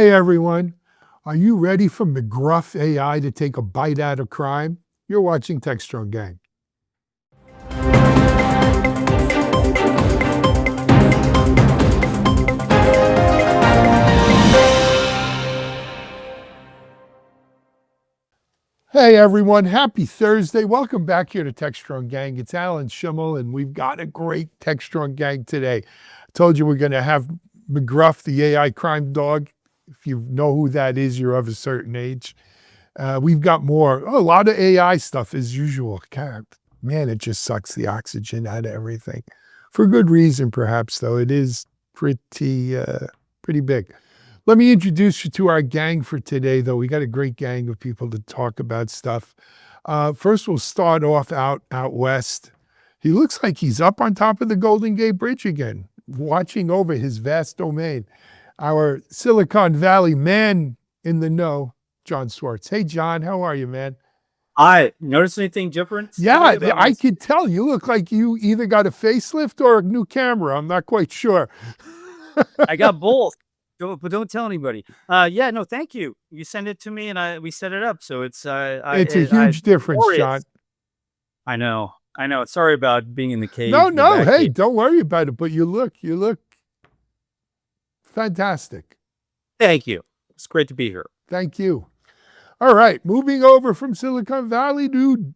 Hey everyone, are you ready for McGruff AI to take a bite out of crime? You're watching Techstrong Gang. Hey everyone, happy Thursday. Welcome back here to Techstrong Gang. It's Alan Schimmel, and we've got a great Techstrong Gang today. I told you we're going to have McGruff, the AI crime dog. If you know who that is, you're of a certain age. We've got more, a lot of AI stuff as usual. God, man, it just sucks the oxygen out of everything. For good reason, perhaps, though. It is pretty big. Let me introduce you to our gang for today, though. We got a great gang of people to talk about stuff. First, we'll start off out west. He looks like he's up on top of the Golden Gate Bridge again, watching over his vast domain. Our Silicon Valley man in the know, John Swartz. Hey, John, how are you, man? I notice anything different? Yeah, I could tell. You look like you either got a facelift or a new camera. I'm not quite sure. I got both. But don't tell anybody. Yeah, no, thank you. You send it to me and we set it up. So it's it's a huge difference, John. I know. Sorry about being in the cave. No. Hey, don't worry about it. But you look fantastic. Thank you. It's great to be here. Thank you. All right, moving over from Silicon Valley to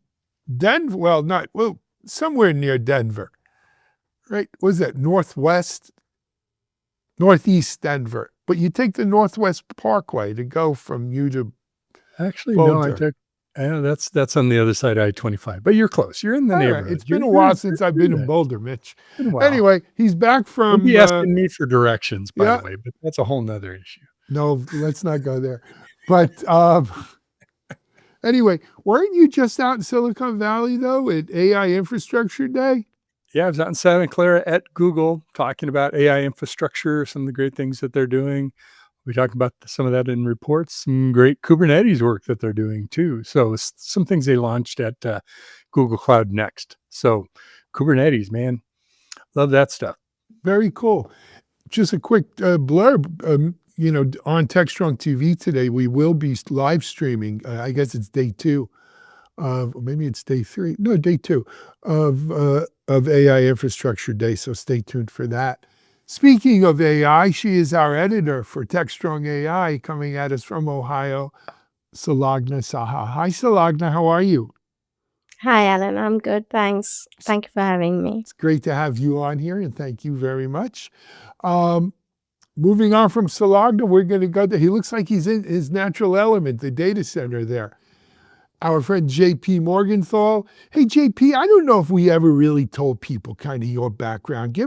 Denver. Well, somewhere near Denver. Right? Was that northeast Denver? But you take the Northwest Parkway to go from you to Actually, Boulder. No, that's on the other side of I-25. But you're close. You're in the neighborhood. It's been a while since I've been in Boulder, Mitch. Wow. Anyway, he's back from... Don't be asking me for directions, by the way, but that's a whole nother issue. No, let's not go there. But anyway, weren't you just out in Silicon Valley, though, at AI Infrastructure Day? Yeah, I was out in Santa Clara at Google talking about AI infrastructure, some of the great things that they're doing. We talk about some of that in reports, some great Kubernetes work that they're doing too. So some things they launched at Google Cloud Next. So Kubernetes, man, love that stuff. Very cool. Just a quick blurb. On Techstrong TV today, we will be live streaming. I guess it's day 2. Maybe it's day 3. No, day 2 of AI Infrastructure Day. So stay tuned for that. Speaking of AI, she is our editor for Techstrong AI, coming at us from Ohio, Sulagna Saha. Hi, Sulagna. How are you? Hi, Alan. I'm good. Thanks. Thank you for having me. It's great to have you on here, and thank you very much. Moving on from Sulagna, we're going to go to, he looks like he's in his natural element, the data center there. Our friend JP Morgenthal. Hey, JP, I don't know if we ever really told people kind of your background.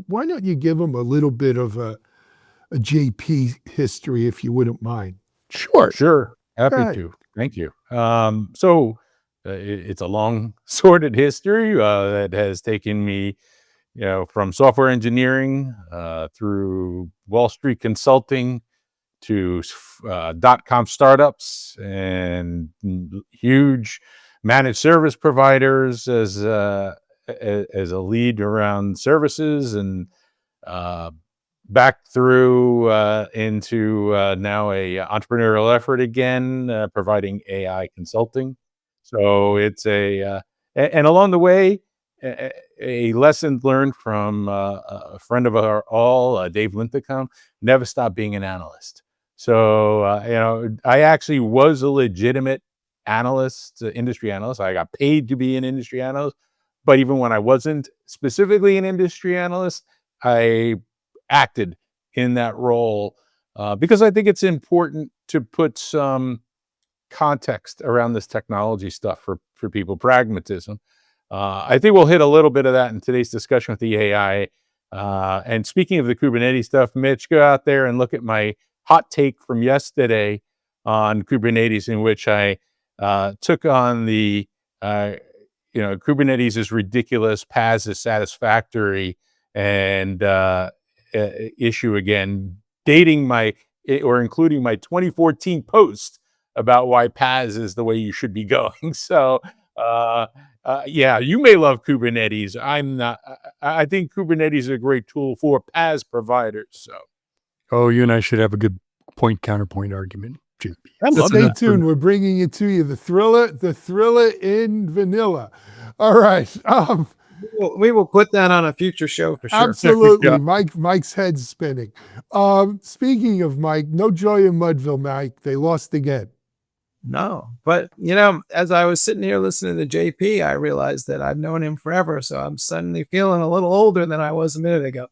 Why don't you give them a little bit of a JP history, if you wouldn't mind? Sure. Happy to. Thank you. It's a long, sordid history that has taken me, from software engineering through Wall Street consulting to .com startups and huge managed service providers as a lead around services, and back through into now a entrepreneurial effort again, providing AI consulting. So it's and along the way, a lesson learned from a friend of our all, Dave Linthicum: never stop being an analyst. So, I actually was a legitimate analyst, industry analyst. I got paid to be an industry analyst. But even when I wasn't specifically an industry analyst, I acted in that role because I think it's important to put some context around this technology stuff for people, pragmatism. I think we'll hit a little bit of that in today's discussion with the AI. And speaking of the Kubernetes stuff, Mitch, go out there and look at my hot take from yesterday on Kubernetes, in which I took on the, Kubernetes is ridiculous, PaaS is satisfactory, and issue again, including my 2014 post about why PaaS is the way you should be going. So, you may love Kubernetes. I'm not. I think Kubernetes is a great tool for PaaS providers. So. Oh, you and I should have a good point counterpoint argument, JP. So That's stay enough for tuned. now. We're bringing it to you. The thriller in vanilla. All right. We will put that on a future show for sure. Absolutely. Yeah. Mike's head's spinning. Speaking of Mike, no joy in Mudville, Mike. They lost again. No, but as I was sitting here listening to JP, I realized that I've known him forever. So I'm suddenly feeling a little older than I was a minute ago.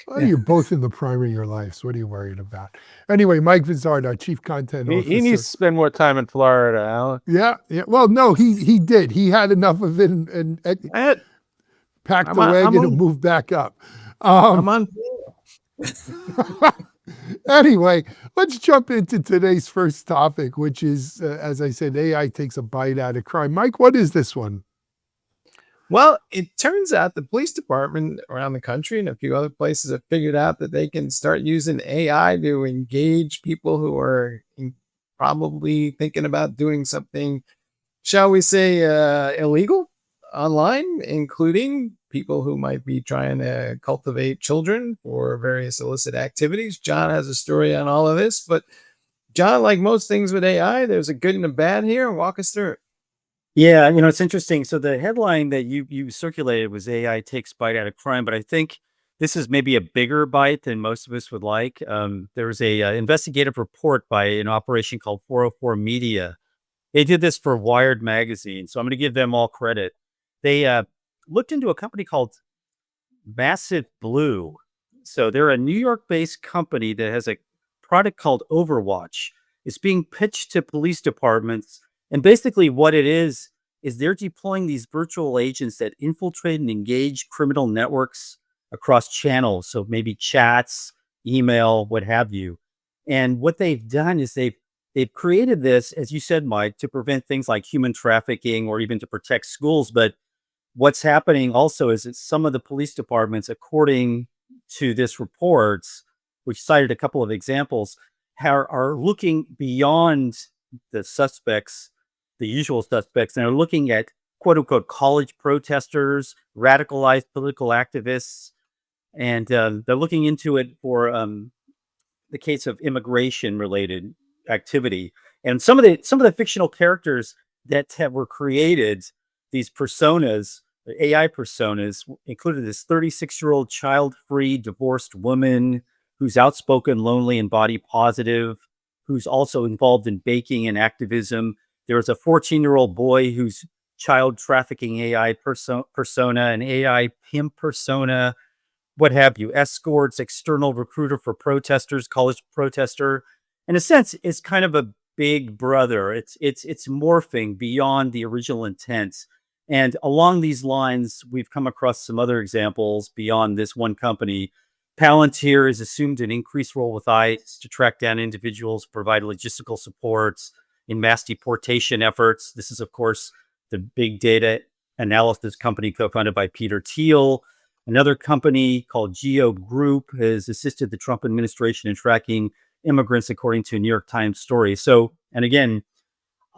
Well, you're both in the prime of your lives. What are you worried about? Anyway, Mike Vizard, our chief content officer. He needs to spend more time in Florida, Alan. Yeah. Well, no, he did. He had enough of it and packed I'm the on- wagon I'm and on- moved back up. I'm on. Anyway, let's jump into today's first topic, which is, as I said, AI takes a bite out of crime. Mike, what is this one? Well, it turns out the police department around the country and a few other places have figured out that they can start using AI to engage people who are probably thinking about doing something, shall we say, illegal online, including people who might be trying to cultivate children for various illicit activities. John has a story on all of this, but John, like most things with AI, there's a good and a bad here. Walk us through it. Yeah, it's interesting. So the headline that you circulated was AI takes bite out of crime, but I think this is maybe a bigger bite than most of us would like. There was a investigative report by an operation called 404 Media. They did this for Wired magazine, so I'm going to give them all credit. They looked into a company called Massive Blue. So they're a New York-based company that has a product called Overwatch. It's being pitched to police departments. And basically what it is they're deploying these virtual agents that infiltrate and engage criminal networks across channels. So maybe chats, email, what have you. And what they've done is they've created this, as you said, Mike, to prevent things like human trafficking or even to protect schools. But what's happening also is that some of the police departments, according to this report, which cited a couple of examples, are looking beyond the suspects, the usual suspects, and are looking at quote unquote college protesters, radicalized political activists, and they're looking into it for the case of immigration related activity. And some of the fictional characters that were created, these personas, the AI personas, included this 36-year-old child-free divorced woman who's outspoken, lonely, and body positive, who's also involved in baking and activism. There was a 14-year-old boy who's child trafficking AI persona, an AI pimp persona, what have you, escorts, external recruiter for protesters, college protester. In a sense, it's kind of a big brother. It's morphing beyond the original intent. And along these lines, we've come across some other examples beyond this one company. Palantir has assumed an increased role with ICE to track down individuals, provide logistical supports in mass deportation efforts. This is, of course, the big data analysis company co-founded by Peter Thiel. Another company called Geo Group has assisted the Trump administration in tracking immigrants, according to a New York Times story. So, and again,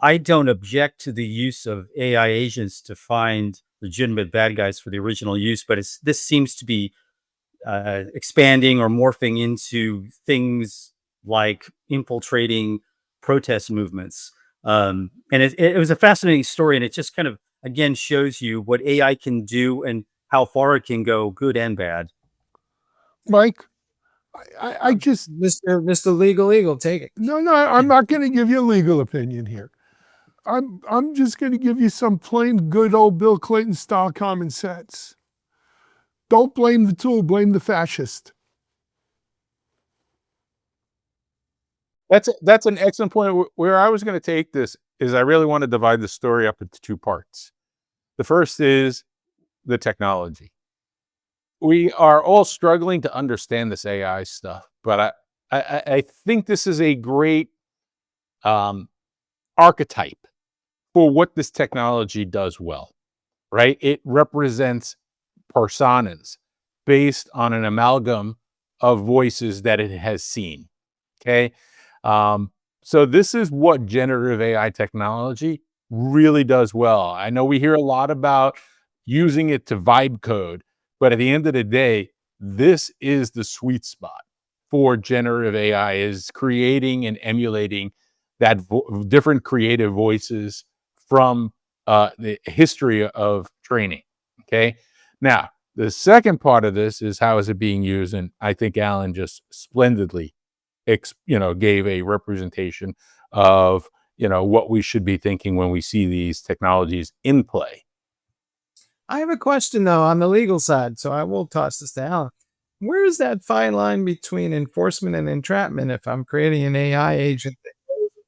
I don't object to the use of AI agents to find legitimate bad guys for the original use, but this seems to be expanding or morphing into things like infiltrating protest movements. And it was a fascinating story, and it just kind of, again, shows you what AI can do and how far it can go, good and bad. Mike, I just Mr. Legal Eagle, take it. no, I'm not going to give you a legal opinion here. I'm just going to give you some plain good old Bill Clinton style common sense. Don't blame the tool, blame the fascist. That's an excellent point. Where I was going to take this is I really want to divide the story up into two parts. The first is the technology. We are all struggling to understand this AI stuff, but I think this is a great archetype for what this technology does well, right? It represents personas based on an amalgam of voices that it has seen, okay? So this is what generative AI technology really does well. I know we hear a lot about using it to vibe code, but at the end of the day, this is the sweet spot for generative AI is creating and emulating that different creative voices from the history of training. Okay. Now, the second part of this is how is it being used? And I think Alan just splendidly, gave a representation of, what we should be thinking when we see these technologies in play. I have a question though on the legal side, so I will toss this to Alan. Where is that fine line between enforcement and entrapment if I'm creating an AI agent that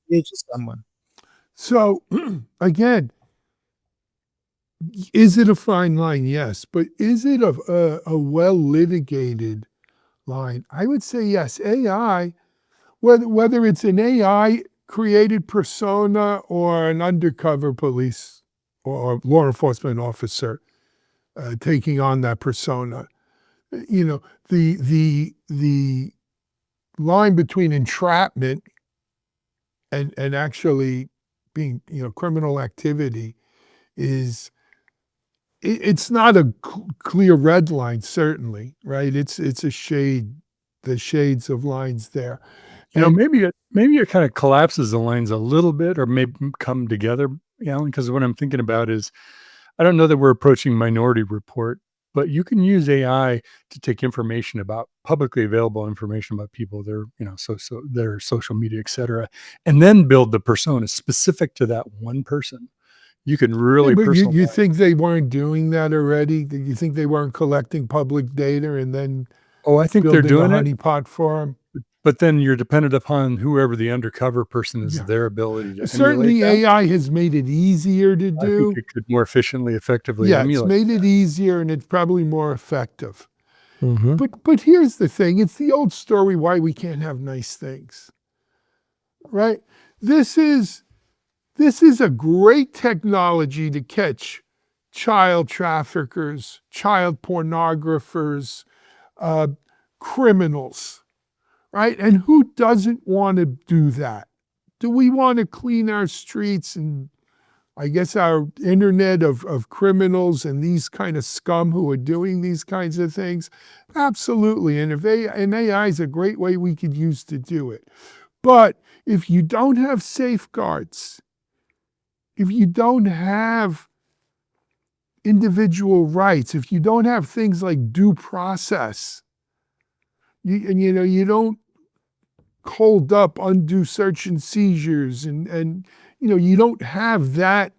engages someone? So again, is it a fine line? Yes, but is it a well litigated line? I would say yes. AI, whether it's an AI created persona or an undercover police or law enforcement officer taking on that persona, the line between entrapment and actually being criminal activity is it's not a clear red line, certainly, right? It's a shade, the shades of lines there. And maybe it kind of collapses the lines a little bit, or maybe come together, Alan. Because what I'm thinking about is, I don't know that we're approaching Minority Report, but you can use AI to take information about publicly available information about people, their their social media, et cetera, and then build the persona specific to that one person. You can really but you personalize. think they weren't doing that already? You think they weren't collecting public data and then Oh, I think they're building a doing it, honeypot for them? but then you're dependent upon whoever the undercover person is, Yeah. their ability to emulate Certainly, that. AI has made it easier to I think do. it could more efficiently, effectively Yeah, it's emulate. made it easier and it's probably more effective. Mm-hmm. But here's the thing: it's the old story why we can't have nice things, right? This is a great technology to catch child traffickers, child pornographers, criminals, right? And who doesn't want to do that? Do we want to clean our streets and I guess our internet of criminals and these kind of scum who are doing these kinds of things? Absolutely. And AI is a great way we could use to do it. But if you don't have safeguards, if you don't have individual rights, if you don't have things like due process, you don't hold up undue search and seizures and you don't have that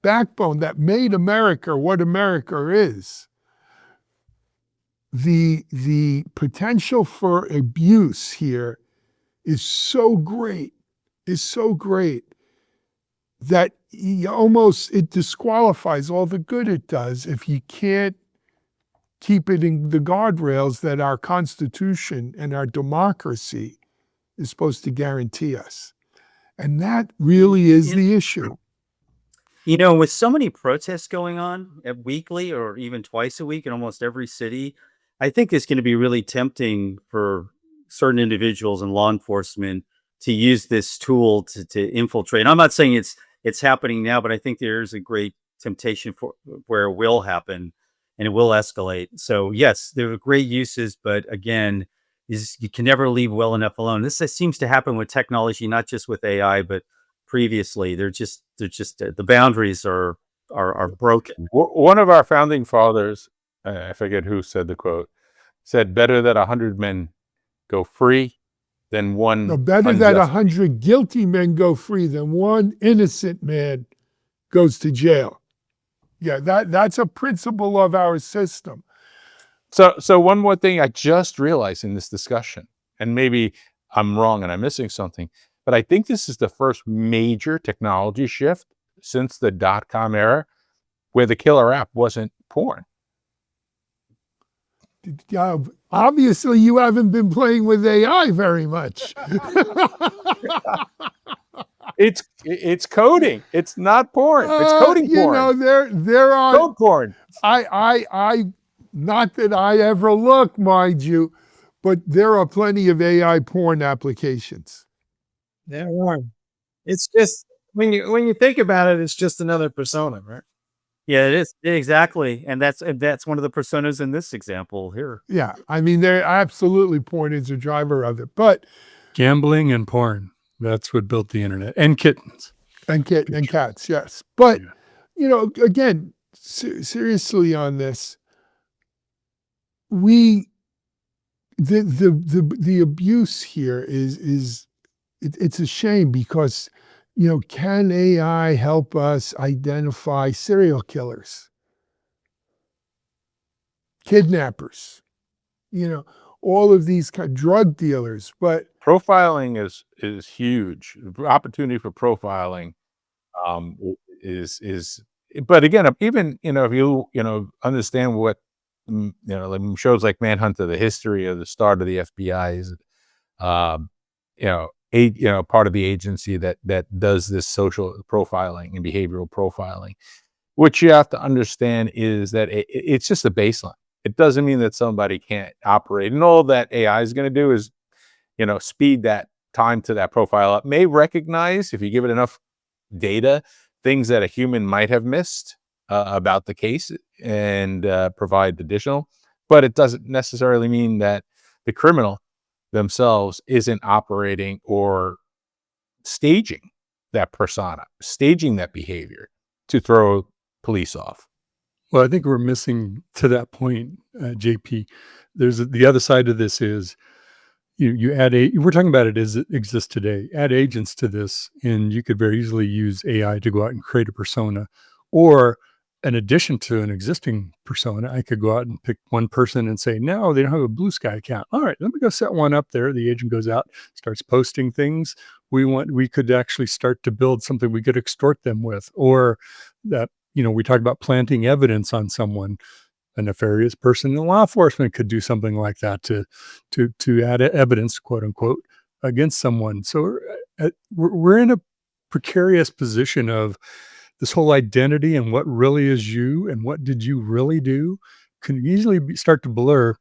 backbone that made America what America is. The potential for abuse here is so great, that it disqualifies all the good it does if you can't keep it in the guardrails that our Constitution and our democracy is supposed to guarantee us. And that really is the issue. With so many protests going on weekly or even twice a week in almost every city, I think it's going to be really tempting for certain individuals and law enforcement to use this tool to infiltrate. And I'm not saying it's happening now, but I think there is a great temptation for where it will happen and it will escalate. So yes, there are great uses, but again, you can never leave well enough alone. This seems to happen with technology, not just with AI, but previously. They're just the boundaries are broken. One of our founding fathers, I forget who said the quote, said, "Better that 100 men go free than one No, better that unjust." 100 guilty men go free than one innocent man goes to jail. Yeah, that's a principle of our system. So one more thing I just realized in this discussion, and maybe I'm wrong and I'm missing something, but I think this is the first major technology shift since the .com era where the killer app wasn't porn. Obviously, you haven't been playing with AI very much. It's coding. It's not porn. It's coding porn. There are Code porn. I not that I ever look, mind you, but there are plenty of AI porn applications. There are. It's just when you think about it, it's just another persona, right? Yeah, it is. Exactly. And that's one of the personas in this example here. Yeah, I mean, they're absolutely porn is a driver of it, but Gambling and porn. That's what built the internet. And kittens. and Good choice. cats, yes. But Yeah. you know, again, seriously on this, we the abuse here is it's a shame because you know, can AI help us identify serial killers, kidnappers, you know, all of these drug dealers? But Profiling is huge. The opportunity for profiling is but again, even if you understand what like shows like Manhunter, the history of the start of the FBI is um, part of the agency that does this social profiling and behavioral profiling. What you have to understand is that it's just a baseline. It doesn't mean that somebody can't operate, and all that AI is going to do is speed that time to that profile up. May recognize, if you give it enough data, things that a human might have missed about the case, and provide additional. But it doesn't necessarily mean that the criminal themselves isn't operating or staging that persona, staging that behavior to throw police off. Well, I think we're missing to that point, JP. The other side of this is you add we're talking about it as it exists today. Add agents to this, and you could very easily use AI to go out and create a persona, or in addition to an existing persona, I could go out and pick one person and say, no, they don't have a Blue Sky account. All right, let me go set one up there. The agent goes out, starts posting things. We could actually start to build something we could extort them with, or that, we talk about planting evidence on someone. A nefarious person in law enforcement could do something like that to add evidence, quote unquote, against someone. So we're in a precarious position of this whole identity and what really is you and what did you really do can easily start to blur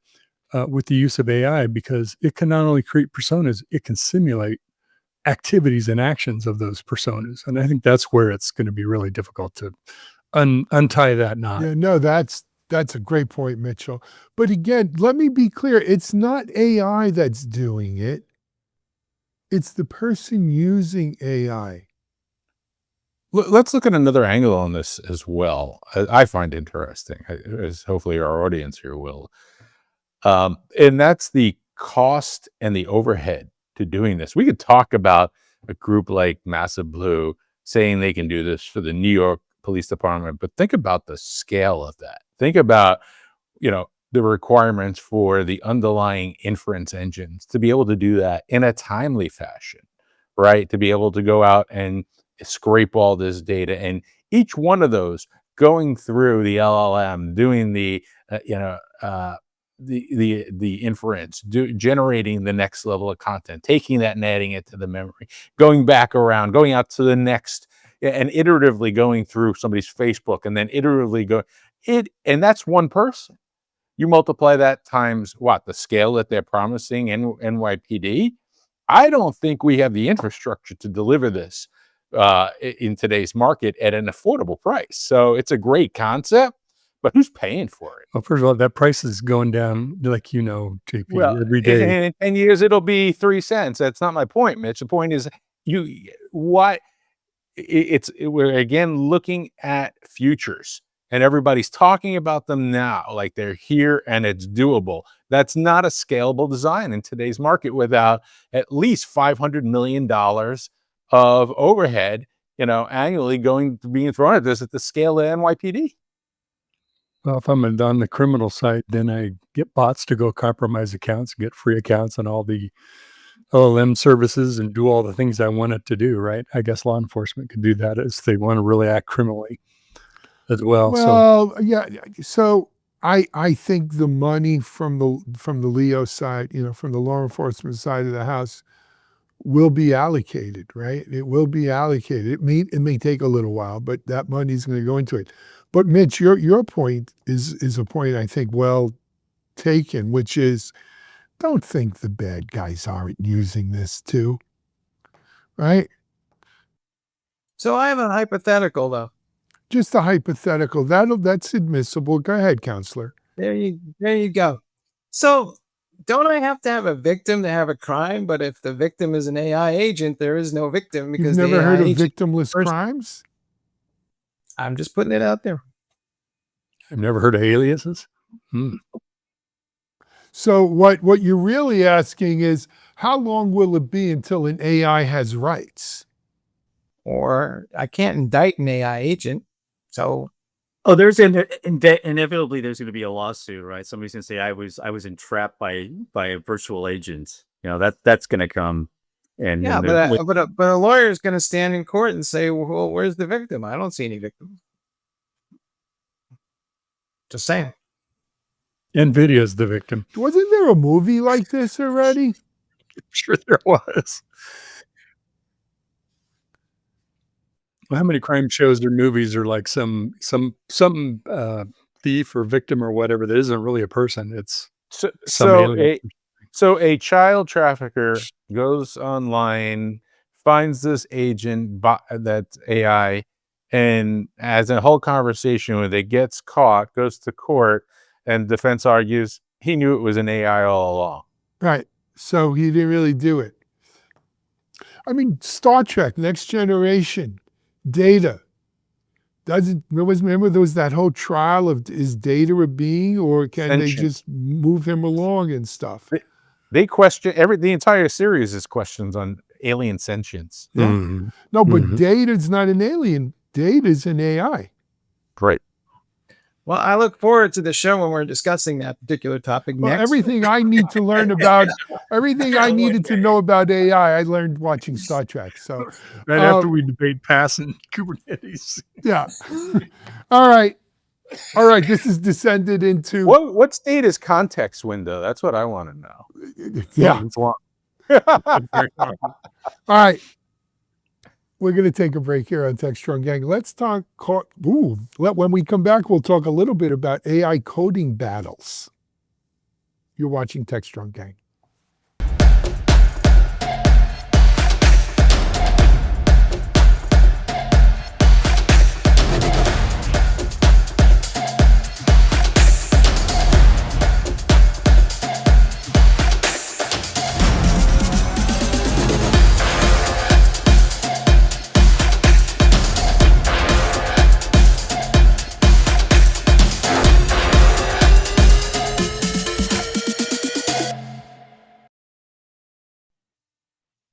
with the use of AI, because it can not only create personas, it can simulate activities and actions of those personas. And I think that's where it's going to be really difficult to untie that knot. yeah, no, that's a great point, Mitchell. But again, let me be clear, it's not AI that's doing it. It's the person using AI. Let's look at another angle on this as well. I find interesting, as hopefully our audience here will, and that's the cost and the overhead to doing this. We could talk about a group like Massive Blue saying they can do this for the New York Police Department, but think about the scale of that. Think about, the requirements for the underlying inference engines to be able to do that in a timely fashion, right? To be able to go out and scrape all this data, and each one of those going through the LLM, doing the the inference, generating the next level of content, taking that and adding it to the memory, going back around, going out to the next, and iteratively going through somebody's Facebook, and then iteratively and that's one person. You multiply that times what? The scale that they're promising in NYPD. I don't think we have the infrastructure to deliver this in today's market at an affordable price. So it's a great concept, but who's paying for it? Well, first of all, that price is going down, like, JP, Well, every day. in 10 years, it'll be 3 cents. That's not my point, Mitch. The point is, we're again looking at futures, and everybody's talking about them now like they're here and it's doable. That's not a scalable design in today's market without at least $500 million of overhead, annually being thrown at this at the scale of NYPD. Well, if I'm on the criminal side, then I get bots to go compromise accounts, get free accounts on all the LLM services and do all the things I want it to do, right? I guess law enforcement could do that if they want to really act criminally as well. Well, yeah. So I think the money from the Leo side, from the law enforcement side of the house, will be allocated, right? It will be allocated. It may take a little while, but that money is going to go into it. But Mitch, your point is a point I think well taken, which is don't think the bad guys aren't using this too, right? So I have a hypothetical though. Just a hypothetical. That's admissible. Go ahead, counselor. There you go. So don't I have to have a victim to have a crime? But if the victim is an AI agent, there is no victim You've because the never AI heard of agent. victimless First- crimes? I'm just putting it out there. I've never heard of aliases. So what you're really asking is, how long will it be until an AI has rights? Or I can't indict an AI agent. So Oh, there's inevitably there's going to be a lawsuit, right? Somebody's going to say I was entrapped by a virtual agent. That's going to come. And yeah, then but a lawyer is going to stand in court and say, well, where's the victim? I don't see any victim. Just saying. NVIDIA's the victim. Wasn't there a movie like this already? Sure there was. Well, how many crime shows or movies are like some thief or victim or whatever that isn't really a person? It's So, some so alien. a child trafficker goes online, finds this agent that's AI, and has a whole conversation with it, gets caught, goes to court, and defense argues he knew it was an AI all along. Right. So he didn't really do it. I mean, Star Trek, Next Generation, Data. Remember there was that whole trial of, is Data a being, or can they Sentient. just move him along and stuff? They question the entire series is questions on alien sentience. Yeah. Mhm. No, but Mhm. Data's not an alien. Data's an AI. Right. Well, I look forward to the show when we're discussing that particular topic Well, next. everything I need to learn about, everything I needed to know about AI, I learned watching Star Trek. So, Right after we debate passing Kubernetes. yeah. All right. This has descended into, What's Data's context window? That's what I want to know. yeah. It's long. All right. We're going to take a break here on Techstrong Gang. Let's talk, when we come back, we'll talk a little bit about AI coding battles. You're watching Techstrong Gang.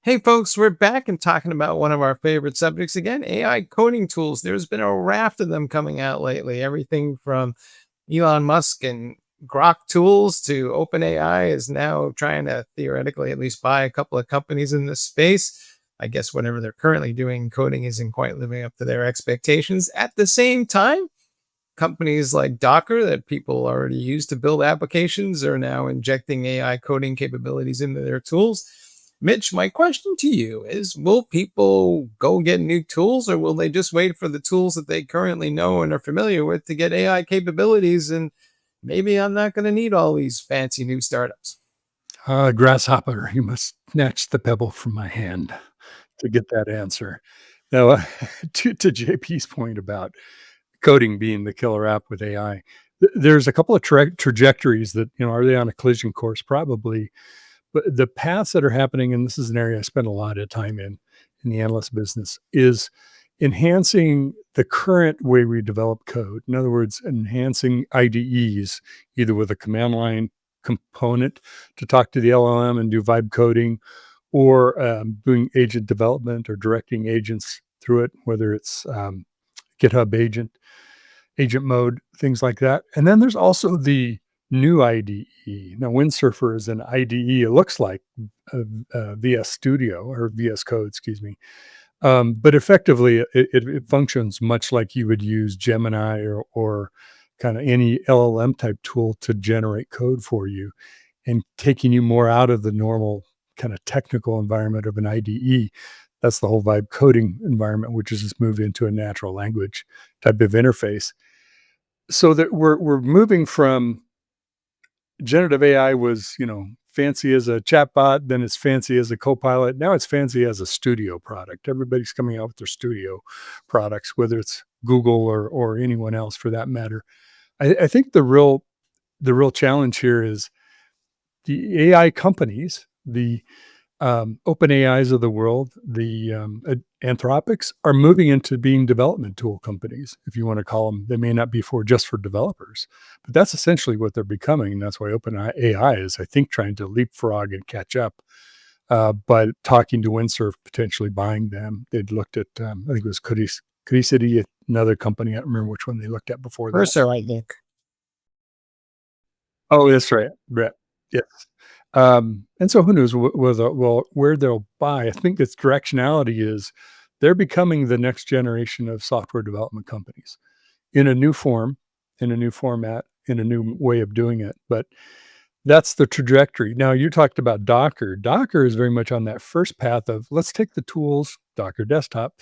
Hey folks, we're back and talking about one of our favorite subjects again, AI coding tools. There's been a raft of them coming out lately. Everything from Elon Musk and Grok tools to OpenAI is now trying to theoretically at least buy a couple of companies in this space. I guess whatever they're currently doing in coding isn't quite living up to their expectations. At the same time, companies like Docker that people already use to build applications are now injecting AI coding capabilities into their tools. Mitch, my question to you is, will people go get new tools, or will they just wait for the tools that they currently know and are familiar with to get AI capabilities? And maybe I'm not going to need all these fancy new startups. Grasshopper, you must snatch the pebble from my hand to get that answer. Now, to JP's point about coding being the killer app with AI, there's a couple of trajectories that, are they on a collision course? Probably. But the paths that are happening, and this is an area I spend a lot of time in the analyst business, is enhancing the current way we develop code. In other words, enhancing IDEs, either with a command line component to talk to the LLM and do vibe coding, or doing agent development or directing agents through it, whether it's GitHub agent mode, things like that. And then there's also the new IDE. Now, Windsurfer is an IDE. It looks like VS Studio or VS Code, excuse me. But effectively, it functions much like you would use Gemini or kind of any LLM type tool to generate code for you, and taking you more out of the normal kind of technical environment of an IDE. That's the whole vibe coding environment, which is just moved into a natural language type of interface. So that we're moving from generative AI was, fancy as a chatbot, then it's fancy as a copilot. Now it's fancy as a studio product. Everybody's coming out with their studio products, whether it's Google or anyone else for that matter. I think the real challenge here is the AI companies, the open AIs of the world, the Anthropics are moving into being development tool companies, if you want to call them. They may not be just for developers, but that's essentially what they're becoming. And that's why open AI is, I think, trying to leapfrog and catch up by talking to Windsurf, potentially buying them. They'd looked at, I think it was City, another company. I don't remember which one they looked at before that. Verso, I think. Oh, that's right. Right. Yes. And so who knows where they'll buy. I think its directionality is they're becoming the next generation of software development companies in a new form, in a new format, in a new way of doing it. But that's the trajectory. Now, you talked about Docker. Docker is very much on that first path of let's take the tools, Docker Desktop,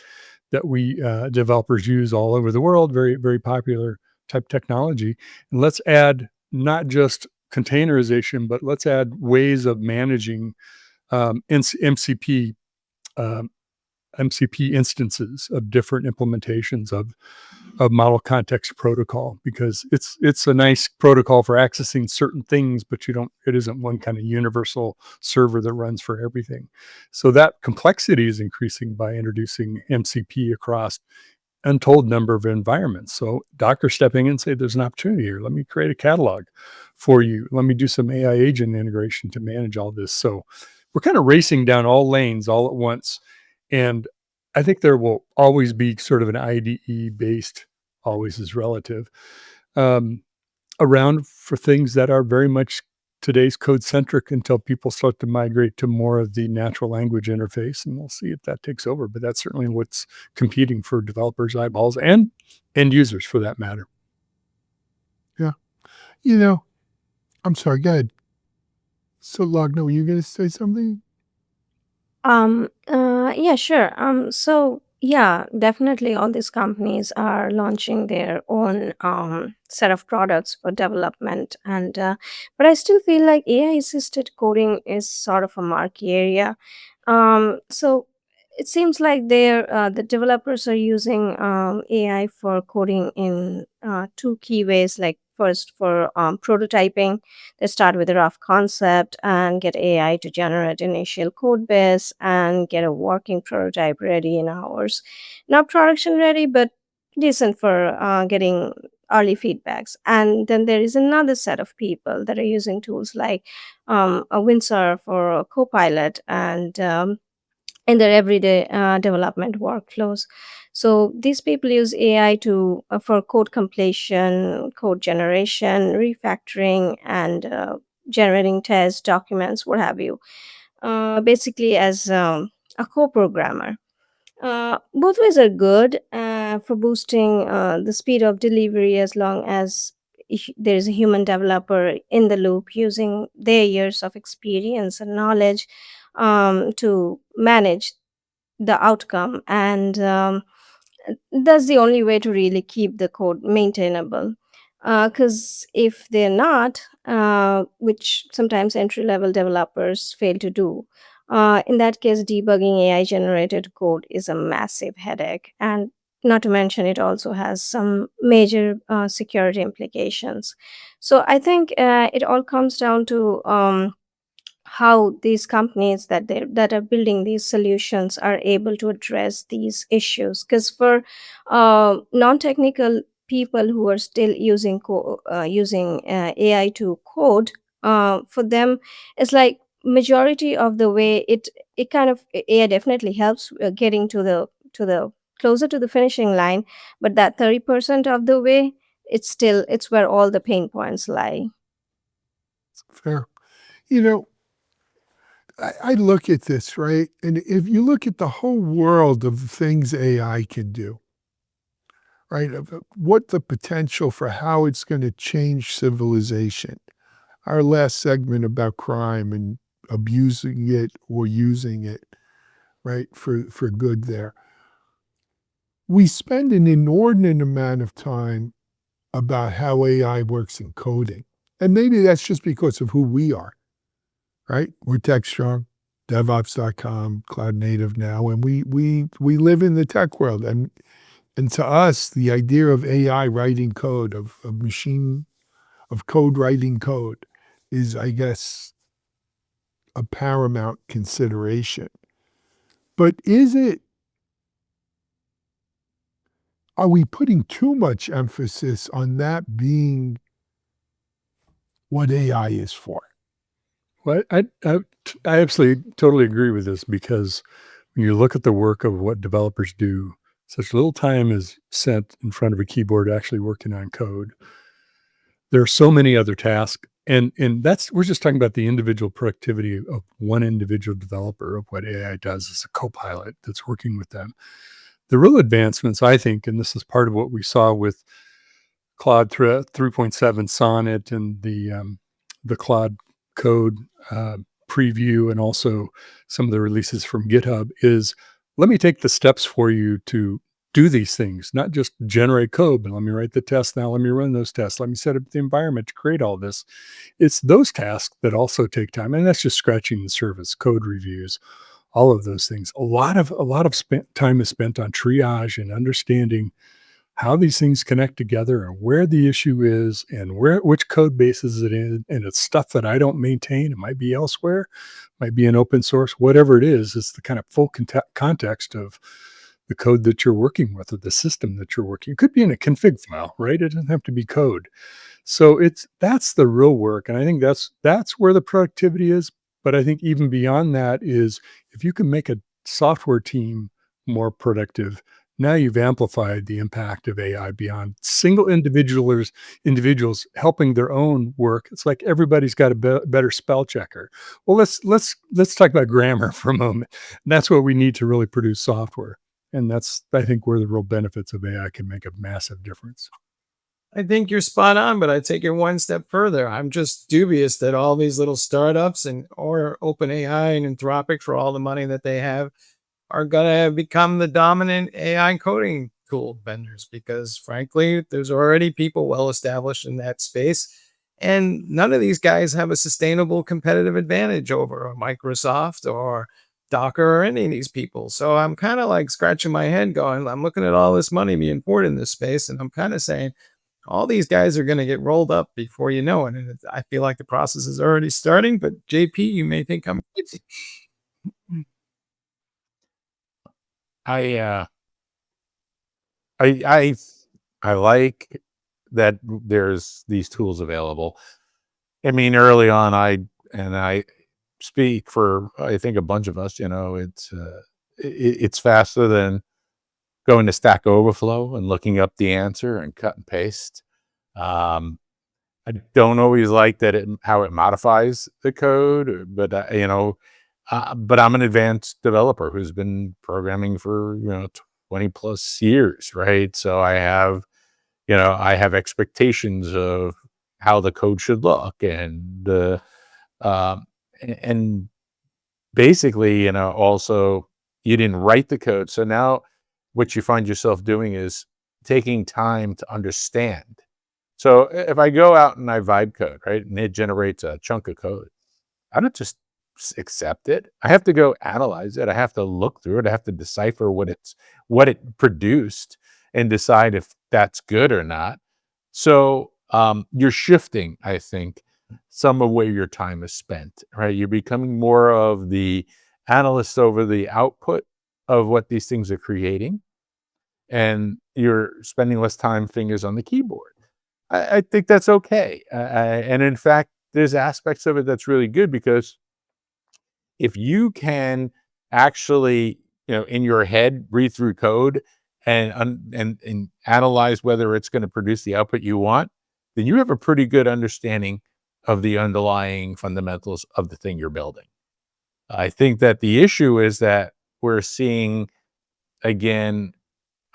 that we developers use all over the world, very, very popular type technology, and let's add not just containerization, but let's add ways of managing MCP instances of different implementations of model context protocol, because it's a nice protocol for accessing certain things, but it isn't one kind of universal server that runs for everything. So that complexity is increasing by introducing MCP across untold number of environments. So Docker stepping in and say, there's an opportunity here. Let me create a catalog for you. Let me do some AI agent integration to manage all this. So we're kind of racing down all lanes all at once. And I think there will always be sort of an IDE based, always is relative, around for things that are very much today's code centric until people start to migrate to more of the natural language interface, and we'll see if that takes over. But that's certainly what's competing for developers' eyeballs and end users for that matter. Yeah. I'm sorry, go ahead. Sulagna, were you going to say something? Yeah, sure. So yeah, definitely all these companies are launching their own set of products for development, and but I still feel like AI assisted coding is sort of a murky area. So it seems like the developers are using AI for coding in two key ways. Like first for prototyping, they start with a rough concept and get AI to generate initial code base and get a working prototype ready in hours. Not production ready, but decent for getting early feedbacks. And then there is another set of people that are using tools like a Windsurf or a Copilot and in their everyday development workflows. So these people use AI to for code completion, code generation, refactoring, and generating tests, documents, what have you. Basically, as a co-programmer. Both ways are good for boosting the speed of delivery as long as there is a human developer in the loop using their years of experience and knowledge to manage the outcome. And that's the only way to really keep the code maintainable. Because if they're not, which sometimes entry level developers fail to do, in that case, debugging AI generated code is a massive headache. And not to mention, it also has some major security implications. So I think it all comes down to how these companies that are building these solutions are able to address these issues. Because for non-technical people who are still using AI to code, for them it's like majority of the way it kind of AI definitely helps getting to the closer to the finishing line, but that 30% of the way it's where all the pain points lie. Fair. You know, I look at this, right? And if you look at the whole world of things AI can do, right? Of what the potential for how it's going to change civilization. Our last segment about crime and abusing it or using it, right, for good there. We spend an inordinate amount of time about how AI works in coding. And maybe that's just because of who we are, right? We're Techstrong, DevOps.com, Cloud Native now, and we live in the tech world. And And to us, the idea of AI writing code, of code writing code is, I guess, a paramount consideration. But are we putting too much emphasis on that being what AI is for? Well, I absolutely totally agree with this, because when you look at the work of what developers do, such little time is spent in front of a keyboard actually working on code. There are so many other tasks, and that's, we're just talking about the individual productivity of one individual developer, of what AI does as a co-pilot that's working with them. The real advancements, I think, and this is part of what we saw with Claude 3.7 Sonnet and the Claude Code preview, and also some of the releases from GitHub, is let me take the steps for you to do these things, not just generate code, but let me write the tests. Now let me run those tests. Let me set up the environment to create all this. It's those tasks that also take time, and that's just scratching the surface. Code reviews, all of those things. A lot of time is spent on triage and understanding how these things connect together and where the issue is and which code base is it in. And it's stuff that I don't maintain. It might be elsewhere, might be an open source, whatever it is. It's the kind of full context of the code that you're working with, or the system that you're working. It could be in a config file, right? It doesn't have to be code. So that's the real work. And I think that's where the productivity is. But I think even beyond that is, if you can make a software team more productive, now you've amplified the impact of AI beyond single individuals helping their own work. It's like everybody's got a better spell checker. Well, let's talk about grammar for a moment. And that's what we need to really produce software. And that's, I think, where the real benefits of AI can make a massive difference. I think you're spot on, but I take it one step further. I'm just dubious that all these little startups or OpenAI and Anthropic, for all the money that they have, are going to become the dominant AI coding tool vendors, because frankly, there's already people well established in that space. And none of these guys have a sustainable competitive advantage over a Microsoft or Docker or any of these people. So I'm kind of like scratching my head going, I'm looking at all this money being poured in this space, and I'm kind of saying, all these guys are going to get rolled up before you know it. And I feel like the process is already starting, but JP, you may think I'm crazy. I I I like that there's these tools available. I mean, early on, I speak for, I think, a bunch of us. It's faster than going to Stack Overflow and looking up the answer and cut and paste. Um, I don't always like how it modifies the code, but but I'm an advanced developer who's been programming for 20 plus years, right? So I have expectations of how the code should look, um, and basically, also, you didn't write the code, so now what you find yourself doing is taking time to understand. So if I go out and I vibe code, right, and it generates a chunk of code, I don't just accept it. I have to go analyze it. I have to look through it. I have to decipher what it produced and decide if that's good or not. So you're shifting, I think, some of where your time is spent, right? You're becoming more of the analyst over the output of what these things are creating, and you're spending less time fingers on the keyboard. I think that's okay. And in fact, there's aspects of it that's really good, because if you can actually, in your head, read through code and analyze whether it's going to produce the output you want, then you have a pretty good understanding of the underlying fundamentals of the thing you're building. I think that the issue is that we're seeing, again,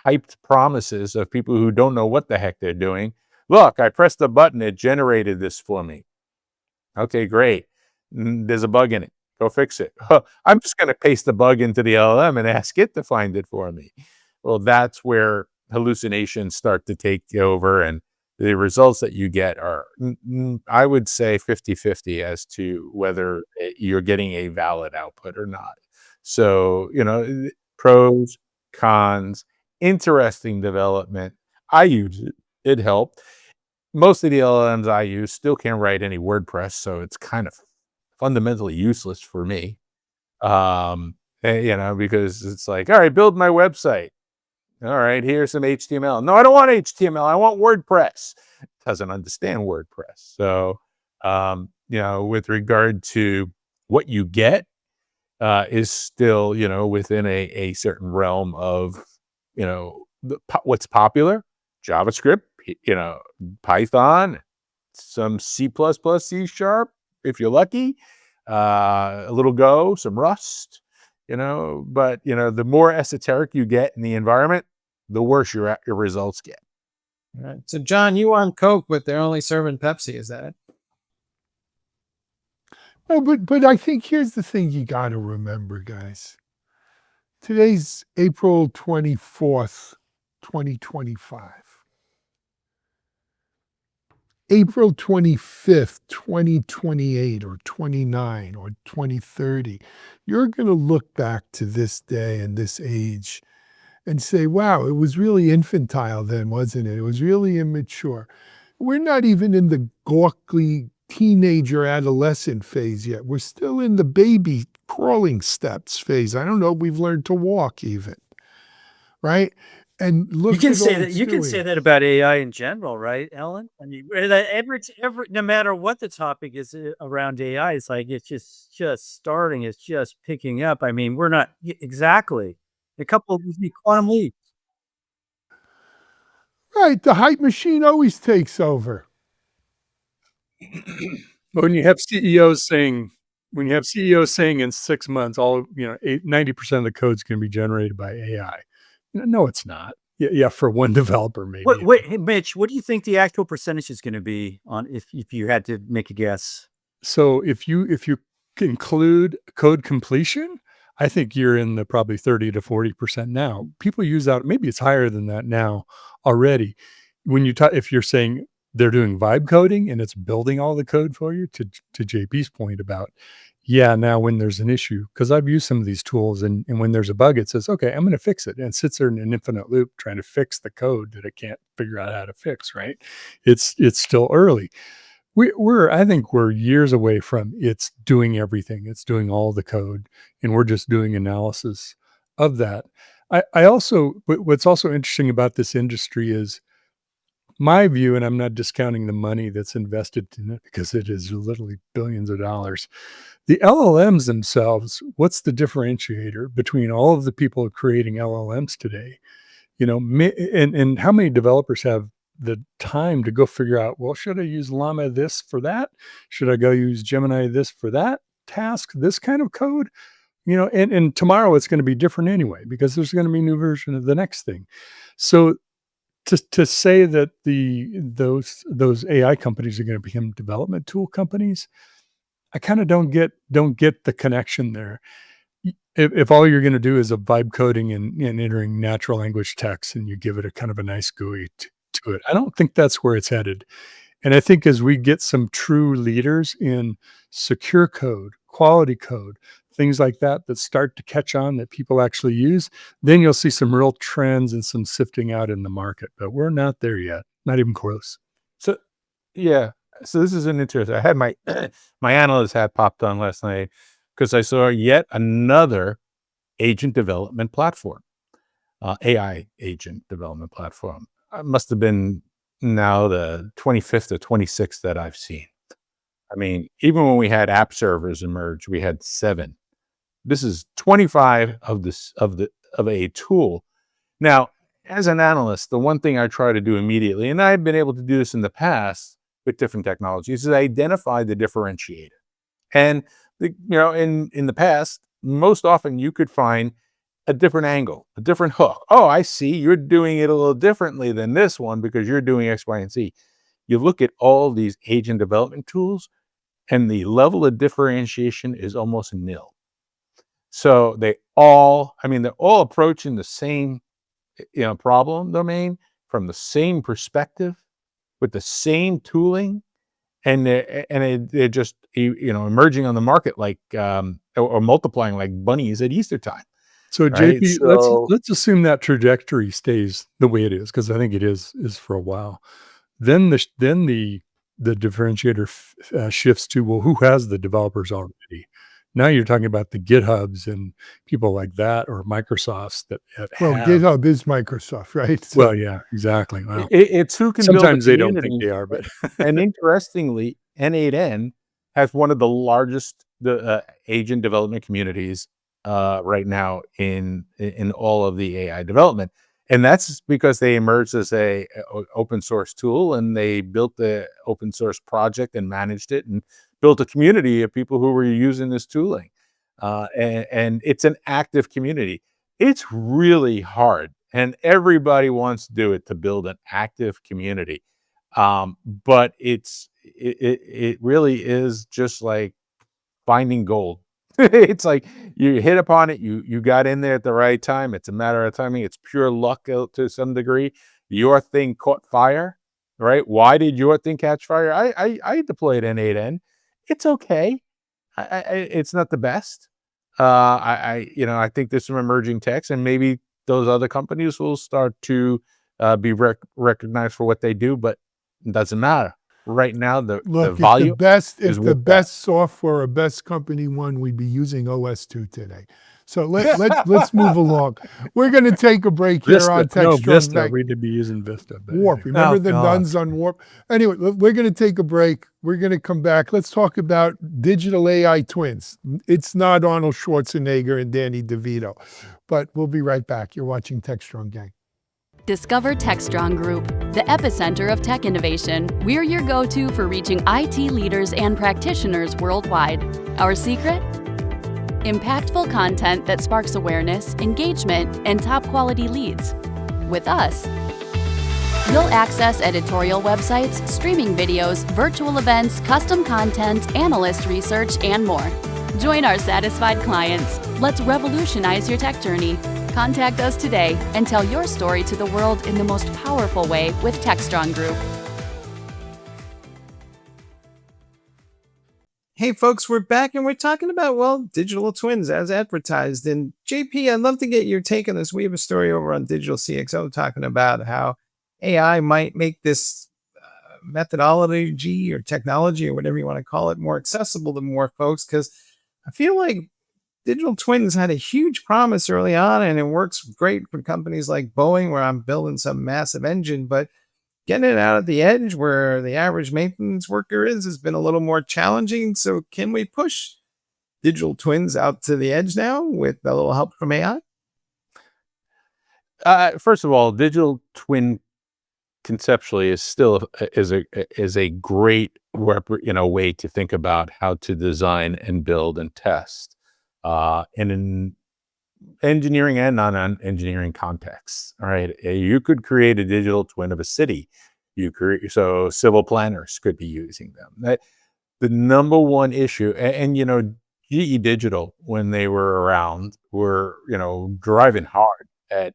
hyped promises of people who don't know what the heck they're doing. Look, I pressed the button, it generated this for me. Okay, great. There's a bug in it. Go fix it. I'm just going to paste the bug into the LLM and ask it to find it for me. Well, that's where hallucinations start to take over, and the results that you get are, I would say, 50-50 as to whether you're getting a valid output or not. So, pros, cons, interesting development. I use it. It helped. Most of the LLMs I use still can't write any WordPress, so it's kind of fundamentally useless for me. Because it's like, all right, build my website. All right, here's some HTML. No, I don't want HTML. I want WordPress. It doesn't understand WordPress. So, with regard to what you get, is still, within a certain realm of, what's popular: JavaScript, Python, some C++, C Sharp, if you're lucky, a little Go, some Rust, but, the more esoteric you get in the environment, the worse your results get. All right. So, John, you want Coke, but they're only serving Pepsi. Is that it? No, but I think here's the thing you got to remember, guys. Today's April 24th, 2025. April 25th, 2028 or 29 or 2030, you're going to look back to this day and this age and say, wow, it was really infantile then, wasn't it? It was really immature. We're not even in the gawky teenager adolescent phase yet. We're still in the baby crawling steps phase. I don't know if we've learned to walk even, right? And look, You can at say all that. it's You can say doing. that about AI in general, right, Ellen? I mean, every no matter what the topic is around AI, it's like it's just starting. It's just picking up. I mean, we're not exactly a couple of these quantum leaps. Right, the hype machine always takes over. But when you have CEOs saying in 6 months, all 90% of the code's going to be generated by AI. No, it's not. Yeah, for one developer, maybe. Wait, hey, Mitch, what do you think the actual percentage is going to be on if you had to make a guess? So if you include code completion, I think you're in the probably 30 to 40% now. People use that. Maybe it's higher than that now already. When you talk, if you're saying they're doing vibe coding and it's building all the code for you, to JP's point about, yeah, now when there's an issue, because I've used some of these tools, and when there's a bug, it says, okay, I'm going to fix it. And it sits there in an infinite loop trying to fix the code that it can't figure out how to fix, right? It's still early. I think we're years away from it's doing everything. It's doing all the code, and we're just doing analysis of that. I also, what's also interesting about this industry is my view, and I'm not discounting the money that's invested in it because it is literally billions of dollars. The LLMs themselves, what's the differentiator between all of the people creating LLMs today? And how many developers have the time to go figure out, well, should I use Llama this for that? Should I go use Gemini this for that task, this kind of code? And tomorrow it's going to be different anyway, because there's going to be a new version of the next thing. So to say that those AI companies are going to become development tool companies, I kind of don't get the connection there. If all you're going to do is a vibe coding and entering natural language text, and you give it a kind of a nice GUI to it, I don't think that's where it's headed. And I think as we get some true leaders in secure code, quality code, things like that start to catch on, that people actually use, then you'll see some real trends and some sifting out in the market. But we're not there yet, not even close. So, yeah. So this is an interesting. I had my my analyst hat popped on last night because I saw yet another agent development platform, AI agent development platform. It must have been now the 25th or 26th that I've seen. I mean, even when we had app servers emerge, we had 7. This is 25 of a tool. Now, as an analyst, the one thing I try to do immediately, and I've been able to do this in the past with different technologies, is identify the differentiator. And in the past, most often you could find a different angle, a different hook. Oh, I see. You're doing it a little differently than this one because you're doing X, Y, and Z. You look at all these agent development tools, and the level of differentiation is almost nil. So they're all approaching the same, problem domain from the same perspective with the same tooling, and they're just emerging on the market like or multiplying like bunnies at Easter time. So right? JP, So let's assume that trajectory stays the way it is, because I think it is for a while. Then the differentiator shifts to, well, who has the developers already? Now you're talking about the GitHubs and people like that, or Microsofts that Well, have. GitHub is Microsoft, right? Well, So yeah, exactly. Well, it's who can build a sometimes they don't think community. they are, but And interestingly, N8N has one of the largest agent development communities right now in all of the AI development, and that's because they emerged as a open source tool, and they built the open source project and managed it, and built a community of people who were using this tooling, and it's an active community. It's really hard, and everybody wants to do it to build an active community. But it really is just like finding gold. It's like you hit upon it, you got in there at the right time. It's a matter of timing. It's pure luck to some degree. Your thing caught fire, right? Why did your thing catch fire? I deployed N8N. It's okay. It's not the best. I think there's some emerging techs, and maybe those other companies will start to be recognized for what they do, but it doesn't matter. Right now, the look, volume is if the with that. best software or best company won, we'd be using OS2 today. So let's move along. We're going to take a break here on Vista, no, Techstrong Vista. Bank. We did be using Vista, but Warp. anyway. Remember Oh, the God. nuns on Warp? Anyway, we're going to take a break. We're going to come back. Let's talk about digital AI twins. It's not Arnold Schwarzenegger and Danny DeVito, but we'll be right back. You're watching Techstrong Gang. Discover Techstrong Group, the epicenter of tech innovation. We're your go-to for reaching IT leaders and practitioners worldwide. Our secret? Impactful content that sparks awareness, engagement, and top-quality leads. With us, you'll access editorial websites, streaming videos, virtual events, custom content, analyst research, and more. Join our satisfied clients. Let's revolutionize your tech journey. Contact us today and tell your story to the world in the most powerful way with Techstrong Group. Hey folks, we're back and we're talking about, well, digital twins as advertised. And JP, I'd love to get your take on this. We have a story over on Digital CXO talking about how AI might make this methodology or technology or whatever you want to call it more accessible to more folks, because I feel like digital twins had a huge promise early on, and it works great for companies like Boeing, where I'm building some massive engine, but getting it out at the edge where the average maintenance worker has been a little more challenging. So can we push digital twins out to the edge now with a little help from AI? First of all, digital twin conceptually is still is a great way to think about how to design and build and test in engineering and non-engineering contexts. All right, you could create a digital twin of a city. So civil planners could be using them. The number one issue, and GE Digital, when they were around, were driving hard at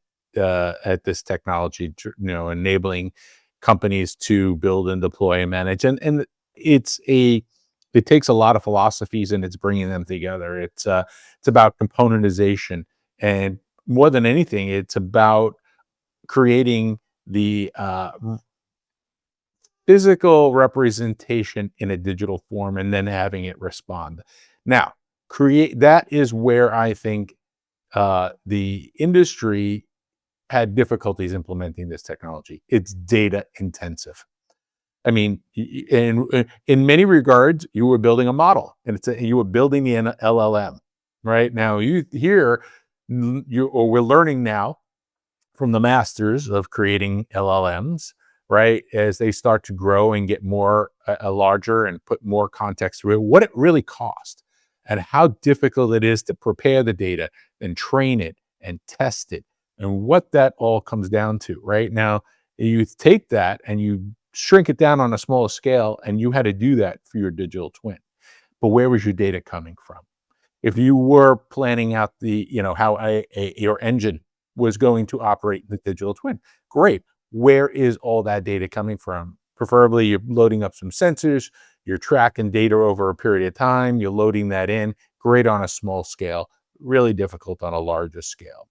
this technology, enabling companies to build and deploy and manage. And it takes a lot of philosophies, and it's bringing them together. It's about componentization, and more than anything, it's about creating the physical representation in a digital form and then having it respond. Now, that is where I think the industry had difficulties implementing this technology. It's data intensive. I mean, in many regards, you were building a model, and you were building the LLM. Right now, we're learning now from the masters of creating LLMs, right? As they start to grow and get more larger and put more context through it, what it really costs and how difficult it is to prepare the data and train it and test it, and what that all comes down to. Right now, you take that and you shrink it down on a smaller scale, and you had to do that for your digital twin. But where was your data coming from? If you were planning out how your engine was going to operate the digital twin, great. Where is all that data coming from? Preferably, you're loading up some sensors, you're tracking data over a period of time, you're loading that in, great on a small scale. really difficult on a larger scale.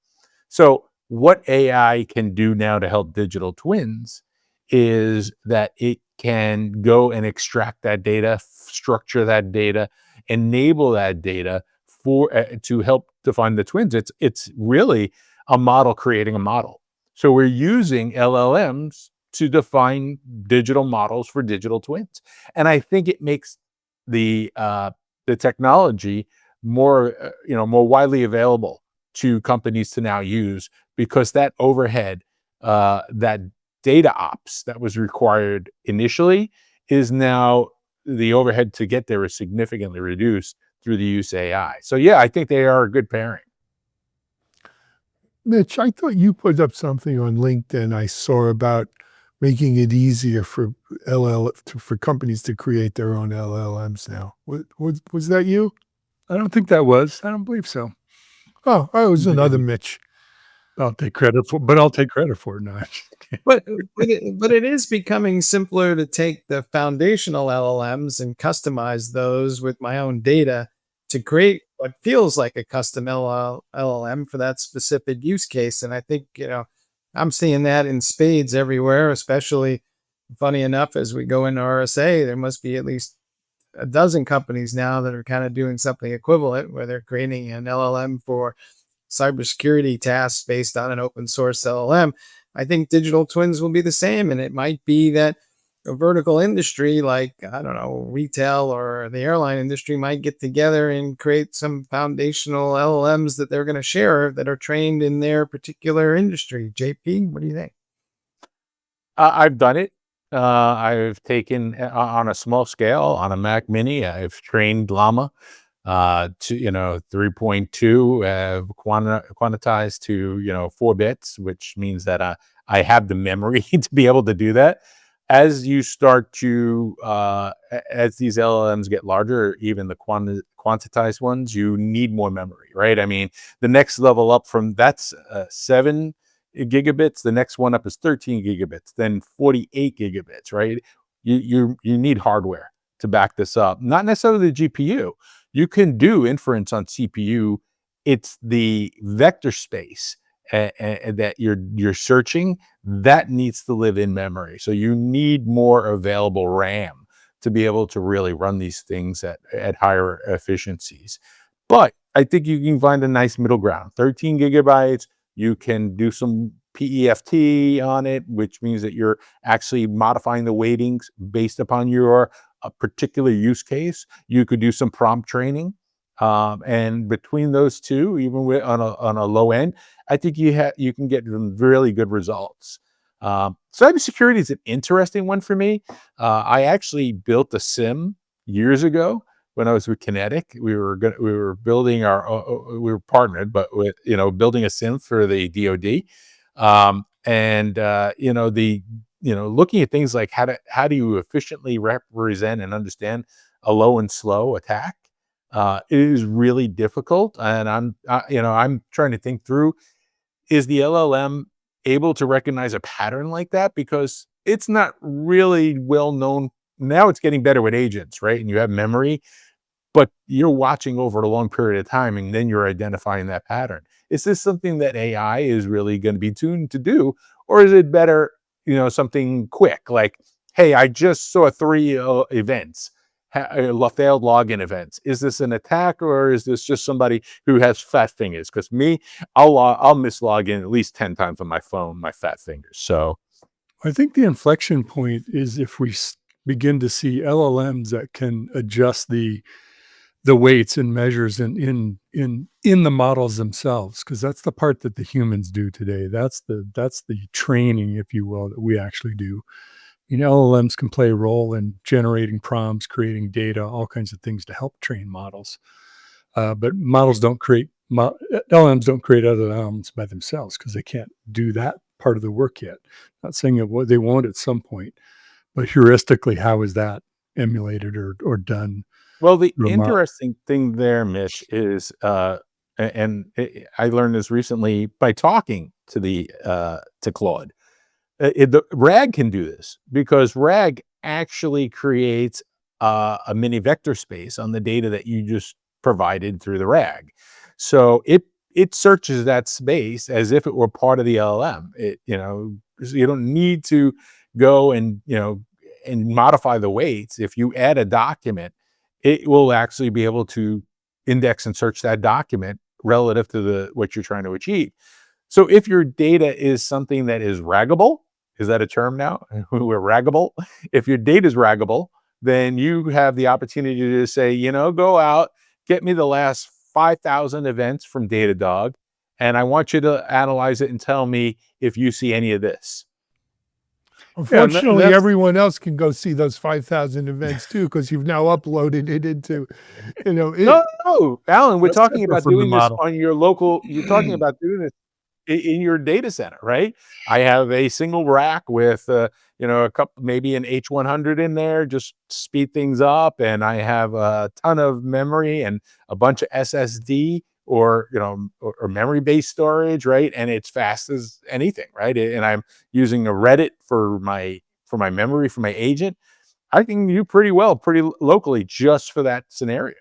So what AI can do now to help digital twins is that it can go and extract that data, structure that data, enable that data for to help define the twins. It's really a model creating a model. So we're using LLMs to define digital models for digital twins, and I think it makes the technology more more widely available to companies to now use, because that overhead, that data ops that was required initially, is now the overhead to get there is significantly reduced through the use of AI. So yeah, I think they are a good pairing. Mitch, I thought you put up something on LinkedIn I saw about making it easier for for companies to create their own LLMs now. Was that you? I don't think that was. I don't believe so. Oh, it was Think it another was- Mitch. I'll take credit for, but I'll take credit for it. No, I'm just kidding. But it is becoming simpler to take the foundational LLMs and customize those with my own data to create what feels like a custom LLM for that specific use case. And I think, I'm seeing that in spades everywhere, especially funny enough, as we go into RSA, there must be at least a dozen companies now that are kind of doing something equivalent where they're creating an LLM for cybersecurity tasks based on an open source LLM. I think digital twins will be the same. And it might be that a vertical industry like, I don't know, retail or the airline industry might get together and create some foundational LLMs that they're going to share that are trained in their particular industry. JP, what do you think? I've done it. I've taken on a small scale on a Mac Mini. I've trained Llama to 3.2 quantized to 4 bits, which means that I have the memory to be able to do that. As you start to as these LLMs get larger, even the quantized ones, you need more memory, right? I mean, the next level up from that's 7 gigabits. The next one up is 13 gigabits, then 48 gigabits, right? You need hardware to back this up. Not necessarily the GPU. You can do inference on CPU. It's the vector space that you're searching that needs to live in memory. So you need more available RAM to be able to really run these things at higher efficiencies. But I think you can find a nice middle ground. 13 gigabytes. You can do some PEFT on it, which means that you're actually modifying the weightings based upon your particular use case. You could do some prompt training. And between those two, even on a low end, I think you can get really good results. Cybersecurity is an interesting one for me. I actually built a SIM years ago when I was with Kinetic. We were building we were partnered, but with building a SIM for the DoD, looking at things like how do you efficiently represent and understand a low and slow attack. It is really difficult, and I'm trying to think through, is the LLM able to recognize a pattern like that? Because it's not really well known. Now it's getting better with agents, right? And you have memory, but you're watching over a long period of time, and then you're identifying that pattern. Is this something that AI is really going to be tuned to do, or is it better, something quick like, hey, I just saw 3 events. Failed login events. Is this an attack, or is this just somebody who has fat fingers? Because me, I'll miss login at least 10 times on my phone, my fat fingers. So I think the inflection point is if we begin to see LLMs that can adjust the weights and measures in the models themselves, because that's the part that the humans do today. That's the training, if you will, that we actually do. LLMs can play a role in generating prompts, creating data, all kinds of things to help train models. But LLMs don't create other LLMs by themselves because they can't do that part of the work yet. Not saying that they won't at some point, but heuristically, how is that emulated or done? well, the through a model? interesting thing there, Mitch, is I learned this recently by talking to Claude. The RAG can do this because RAG actually creates a mini vector space on the data that you just provided through the RAG. So it searches that space as if it were part of the LLM. So you don't need to go and modify the weights. If you add a document, it will actually be able to index and search that document relative to what you're trying to achieve. So if your data is something that is raggable, is that a term now? We're raggable. If your data is raggable, then you have the opportunity to say, go out, get me the last 5,000 events from Datadog, and I want you to analyze it and tell me if you see any of this. Unfortunately, everyone else can go see those 5,000 events too, because you've now uploaded it into, No, Alan, we're That's talking separate about from the doing this model. on your local, you're talking about doing this in your data center, right? I have a single rack with, a couple, maybe an H100 in there, just speed things up. And I have a ton of memory and a bunch of SSD or memory-based storage, right? And it's fast as anything, right? And I'm using a Reddit for my memory, for my agent. I can do pretty well, pretty locally, just for that scenario.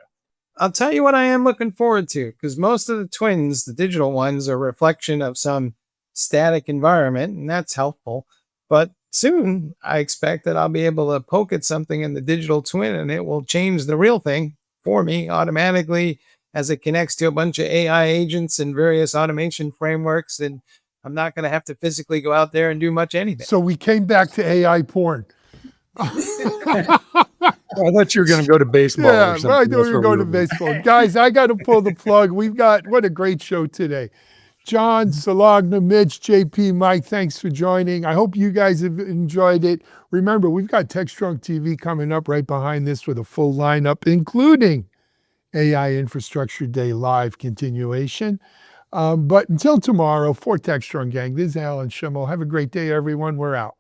I'll tell you what I am looking forward to, because most of the twins, the digital ones, are a reflection of some static environment, and that's helpful. But soon, I expect that I'll be able to poke at something in the digital twin, and it will change the real thing for me automatically as it connects to a bunch of AI agents and various automation frameworks. And I'm not going to have to physically go out there and do much anything. so we came back to AI porn. I thought you were going to go to baseball Yeah, or something. well, I thought That's we were where going to going. baseball. Guys, I got to pull the plug. What a great show today. John, Sulagna, Mitch, JP, Mike, thanks for joining. I hope you guys have enjoyed it. Remember, we've got Techstrong TV coming up right behind this with a full lineup, including AI Infrastructure Day live continuation. But until tomorrow, for Techstrong Gang, this is Alan Schimmel. Have a great day, everyone. We're out.